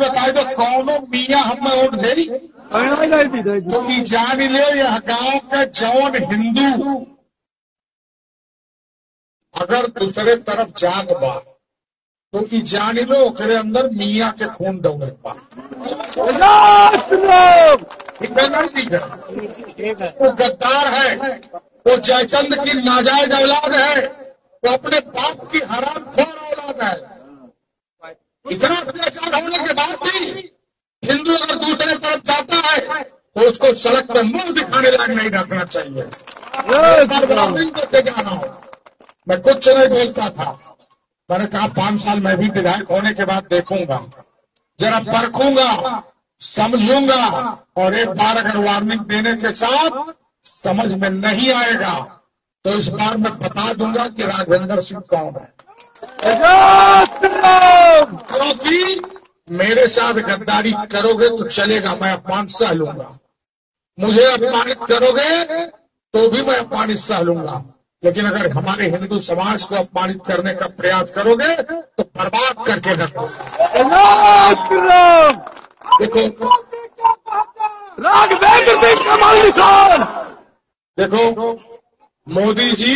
बताए दो कौनो मियाँ हमें वोट दे तो ई जान ले यह गांव के जौन हिंदू अगर दूसरे तरफ जात बा तो ई जान लो ओकरे अंदर मियाँ के खून दौड़त बा। वो गद्दार है, वो जयचंद की नाजायज औलाद है, वो अपने बाप की हरामखोर औलाद है। इतना अत्याचार होने के बाद भी हिंदू अगर दूसरे तरफ जाता है तो उसको सड़क पर मुंह दिखाने लायक नहीं रखना चाहिए। मैं कुछ नहीं बोलता था, मैंने कहा 5 साल मैं भी विधायक होने के बाद देखूंगा, जरा परखूंगा, समझूंगा, और एक बार अगर वार्निंग देने के साथ समझ में नहीं आएगा तो इस बार मैं बता दूंगा कि राघवेंद्र सिंह कौन है। क्योंकि मेरे साथ गद्दारी करोगे तो चलेगा, मैं अपमान सह लूंगा। मुझे अपमानित करोगे तो भी मैं अपमानित सह लूंगा, लेकिन अगर हमारे हिंदू समाज को अपमानित करने का प्रयास करोगे तो बर्बाद करके रखोगे। देखो राघवेंद्र सिंह कमल निशान, देखो मोदी जी